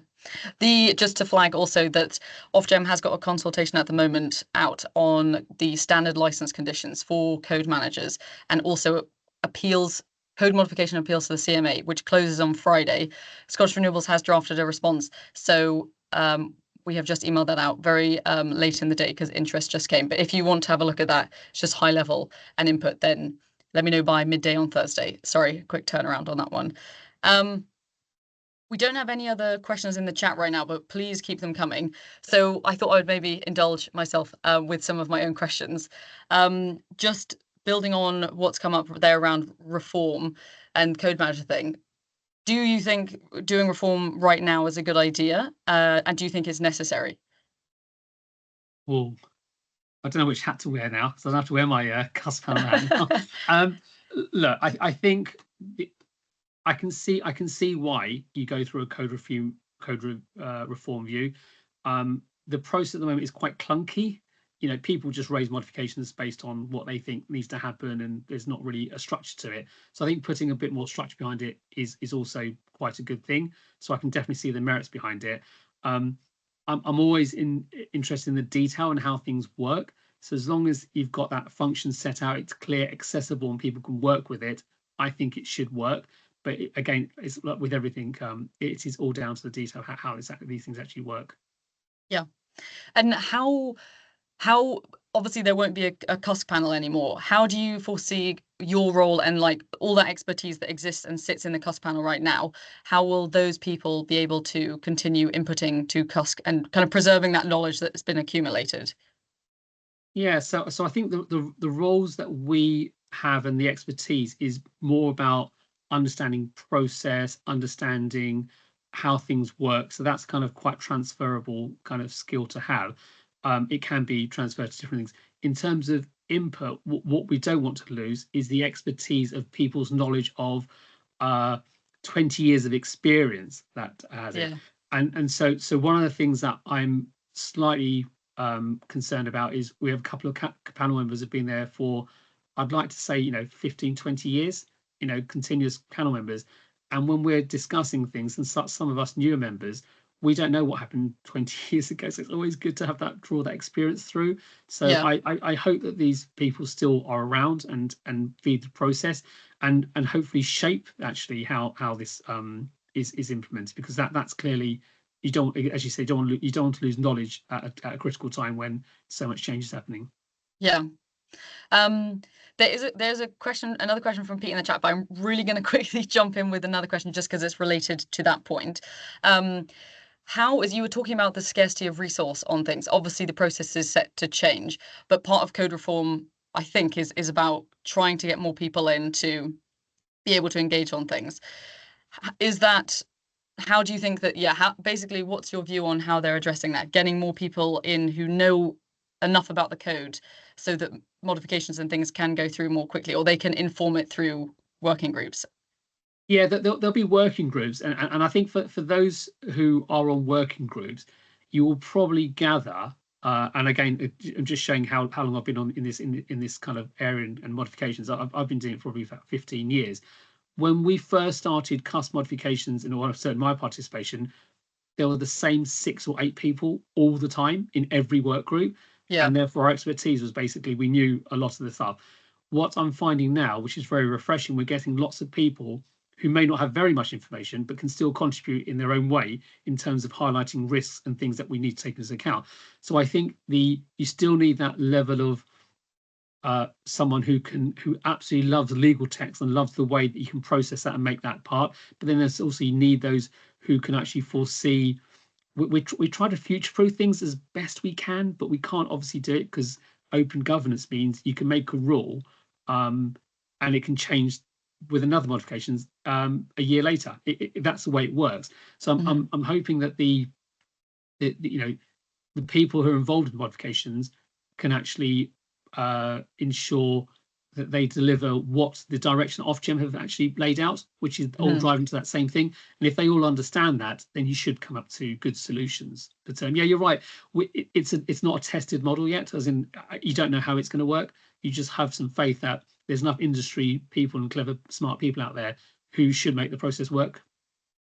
Just to flag also that Ofgem has got a consultation at the moment out on the standard license conditions for code managers, and also code modification appeals to the CMA, which closes on Friday. Scottish Renewables has drafted a response, so we have just emailed that out very late in the day because interest just came. But if you want to have a look at that, it's just high level and input, then let me know by midday on Thursday. Sorry, quick turnaround on that one. We don't have any other questions in the chat right now, but please keep them coming. So I thought I would maybe indulge myself with some of my own questions. Just building on what's come up there around reform and code manager thing. Do you think doing reform right now is a good idea? And do you think it's necessary? Well, I don't know which hat to wear now, so I don't have to wear my CUSC panel hat now. Look, I think I can see why you go through a code reform view. The process at the moment is quite clunky. You know, people just raise modifications based on what they think needs to happen, and there's not really a structure to it. So I think putting a bit more structure behind it is also quite a good thing. So I can definitely see the merits behind it. I'm always interested in the detail and how things work. So as long as you've got that function set out, it's clear, accessible, and people can work with it, I think it should work. but again, it's like with everything, it is all down to the detail how exactly these things actually work. Yeah. And how obviously there won't be a CUSC panel anymore. How do you foresee your role and like all that expertise that exists and sits in the CUSC panel right now? How will those people be able to continue inputting to CUSC and kind of preserving that knowledge that's been accumulated? Yeah, so I think the roles that we have and the expertise is more about understanding process, understanding how things work. So that's kind of quite transferable kind of skill to have. It can be transferred to different things. In terms of input, what we don't want to lose is the expertise of people's knowledge of uh, 20 years of experience that has it. Yeah. And so one of the things that I'm slightly concerned about is we have a couple of panel members have been there for, I'd like to say, 15, 20 years, continuous panel members. And when we're discussing things, and some of us newer members, we don't know what happened 20 years ago. So it's always good to have draw that experience through. So Yeah. I hope that these people still are around and feed the process and hopefully shape actually how this is implemented, because that's clearly, you don't, as you say, you don't want to lose knowledge at a critical time when so much change is happening. Yeah. Um, there's another question from Pete in the chat, but I'm really going to quickly jump in with another question just because it's related to that point. How, as you were talking about the scarcity of resource on things, obviously the process is set to change, but part of code reform, I think, is about trying to get more people in to be able to engage on things. Is that How do you think that, basically, what's your view on how they're addressing that? Getting more people in who know enough about the code so that modifications and things can go through more quickly, or they can inform it through working groups? Yeah, there'll be working groups, and I think for those who are on working groups, you will probably gather. And again, I'm just showing how long I've been in this kind of area and modifications. I've been doing it for probably about 15 years. When we first started CUSC modifications, and what I've said, my participation, there were the same 6 or 8 people all the time in every work group, Yeah. and therefore our expertise was basically we knew a lot of the stuff. What I'm finding now, which is very refreshing, we're getting lots of people who may not have very much information but can still contribute in their own way in terms of highlighting risks and things that we need to take into account. So I think you still need that level of someone who absolutely loves legal text and loves the way that you can process that and make that part. But then there's also, you need those who can actually foresee. We try to future-proof things as best we can, but we can't obviously do it because open governance means you can make a rule, and it can change with another modifications a year later. That's the way it works. So I'm hoping that the people who are involved in modifications can actually ensure that they deliver what the direction Ofgem have actually laid out, which is all driving to that same thing. And if they all understand that, then you should come up to good solutions. But yeah, you're right. It's not a tested model yet, as in you don't know how it's going to work. You just have some faith that there's enough industry people and clever, smart people out there who should make the process work.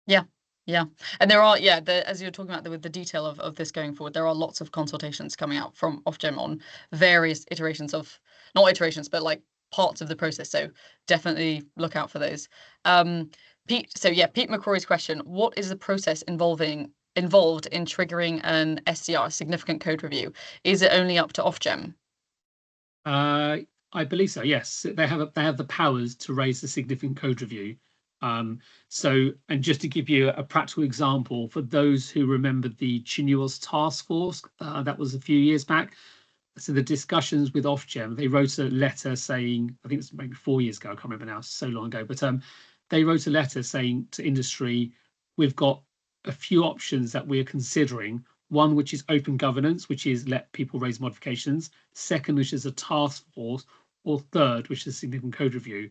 Yeah. Yeah. And there are, as you're talking about with the detail of this going forward, there are lots of consultations coming out from Ofgem on various iterations of, not iterations, but like parts of the process. So definitely look out for those. Pete McCrory's question, what is the process involved in triggering an SCR, significant code review? Is it only up to Ofgem? I believe so. Yes, they have the powers to raise the significant code review. And just to give you a practical example, for those who remember the CUSC task force, that was a few years back. So the discussions with Ofgem, they wrote a letter saying, I think it's maybe 4 years ago, I can't remember now, so long ago, but they wrote a letter saying to industry, we've got a few options that we're considering. One, which is open governance, which is let people raise modifications. Second, which is a task force, or third, which is significant code review.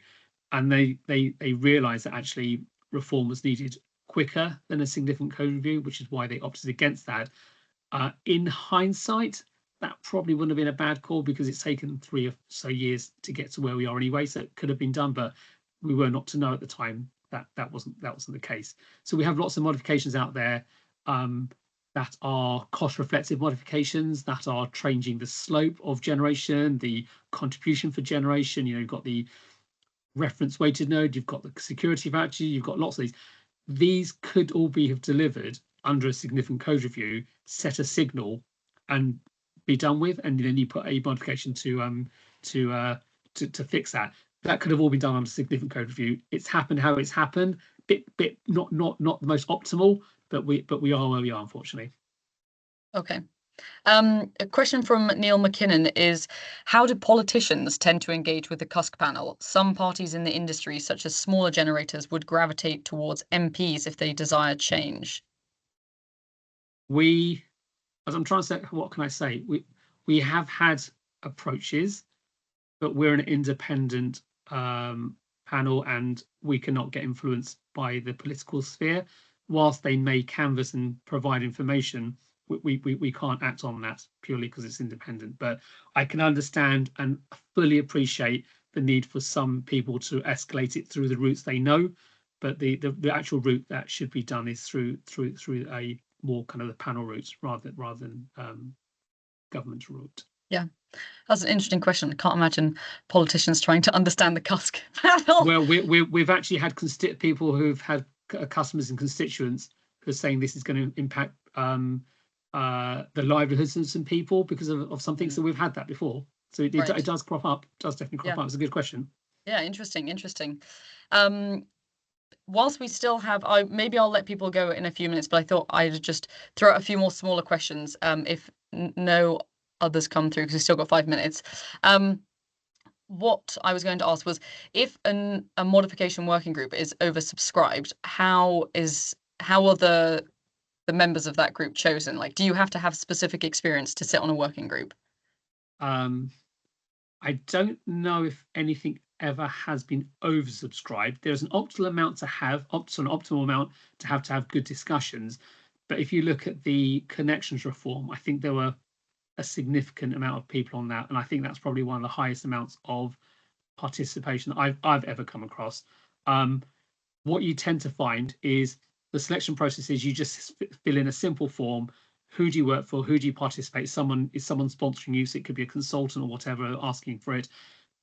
And they realised that actually reform was needed quicker than a significant code review, which is why they opted against that. In hindsight, that probably wouldn't have been a bad call because it's taken 3 or so years to get to where we are anyway. So it could have been done, but we were not to know at the time that wasn't the case. So we have lots of modifications out there that are cost reflective modifications that are changing the slope of generation, the contribution for generation. You've got the reference weighted node, you've got the security voucher, you've got lots of these. These could all be have delivered under a significant code review, set a signal, and be done with, and then you put a modification to fix that. That could have all been done under significant code review. It's happened how it's happened. Bit not the most optimal, but we are where we are, unfortunately. Okay. A question from Neil McKinnon is, how do politicians tend to engage with the CUSC panel? Some parties in the industry, such as smaller generators, would gravitate towards MPs if they desire change. As I'm trying to say, what can I say? We have had approaches, but we're an independent panel, and we cannot get influenced by the political sphere. Whilst they may canvass and provide information, we can't act on that purely because it's independent. But I can understand and fully appreciate the need for some people to escalate it through the routes they know. But the actual route that should be done is through a more kind of the panel route rather than government route. Yeah, that's an interesting question. I can't imagine politicians trying to understand the CUSC panel. Well, we've actually had people who've had customers and constituents who are saying this is going to impact the livelihoods of some people because of some things. So we've had that before. So it does crop up. It does definitely crop up. It's a good question. Yeah, interesting. Whilst we still have, maybe I'll let people go in a few minutes, but I thought I'd just throw out a few more smaller questions if no others come through, because we've still got 5 minutes. What I was going to ask was, if a modification working group is oversubscribed, how are the members of that group chosen? Like, do you have to have specific experience to sit on a working group? I don't know if anything ever has been oversubscribed. There's an optimal amount to have, an optimal amount to have good discussions. But if you look at the connections reform, I think there were a significant amount of people on that, and I think that's probably one of the highest amounts of participation I've ever come across. What you tend to find is the selection process is you just fill in a simple form. Who do you work for? Who do you participate? Is someone sponsoring you? So it could be a consultant or whatever asking for it.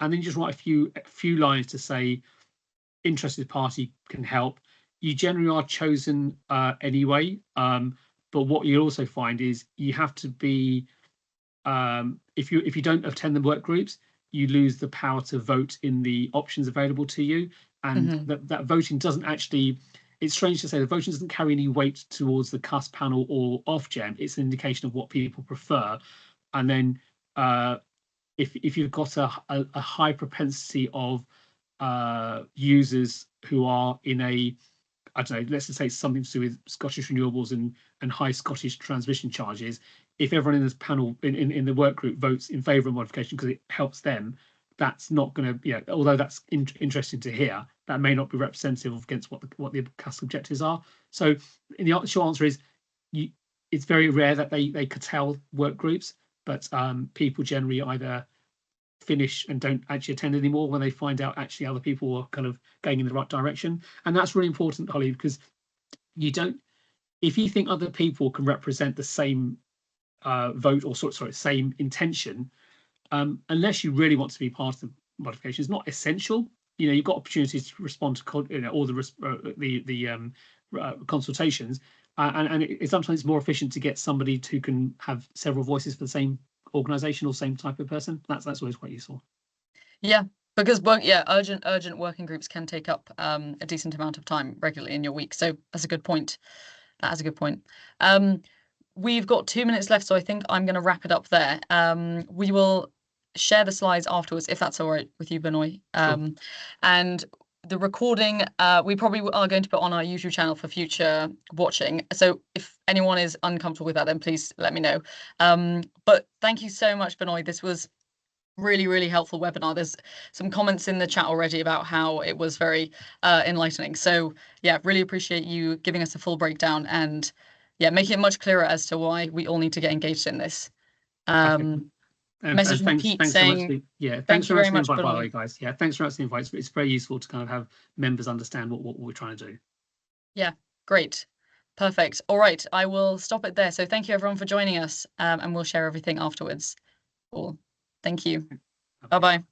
And then you just write a few lines to say, interested party can help. You generally are chosen anyway. But what you also find is you have to be, if you don't attend the work groups, you lose the power to vote in the options available to you. And that voting doesn't actually, it's strange to say, the voting doesn't carry any weight towards the CUSC panel or Ofgem. It's an indication of what people prefer. And then if you've got a high propensity of users who are in a, I don't know, let's just say something to do with Scottish renewables and high Scottish transmission charges, if everyone in this panel in the work group votes in favour of modification because it helps them, that's not going to, although that's interesting to hear, that may not be representative of against what the CUSC objectives are. So the short answer is, it's very rare that they curtail work groups, but people generally either finish and don't actually attend anymore when they find out actually other people are kind of going in the right direction. And that's really important, Holly, because if you think other people can represent the same vote or same intention, unless you really want to be part of the modification, it's not essential. You've got opportunities to respond to all the consultations, and it's sometimes more efficient to get somebody who can have several voices for the same organisation or same type of person. That's always quite useful. Yeah, because urgent working groups can take up a decent amount of time regularly in your week. So that's a good point. That is a good point. We've got 2 minutes left, so I think I'm going to wrap it up there. We will share the slides afterwards, if that's all right with you, Benoit. Sure. And the recording, we probably are going to put on our YouTube channel for future watching. So if anyone is uncomfortable with that, then please let me know. But thank you so much, Benoit. This was really, really helpful webinar. There's some comments in the chat already about how it was very enlightening. So yeah, really appreciate you giving us a full breakdown and making it much clearer as to why we all need to get engaged in this. Message from Pete saying, thanks very much for the invite, by the way, guys. Yeah, thanks very much for the invite. It's very useful to kind of have members understand what we're trying to do. Yeah, great. Perfect. All right, I will stop it there. So thank you everyone for joining us, and we'll share everything afterwards. Cool. Thank you. Bye-bye.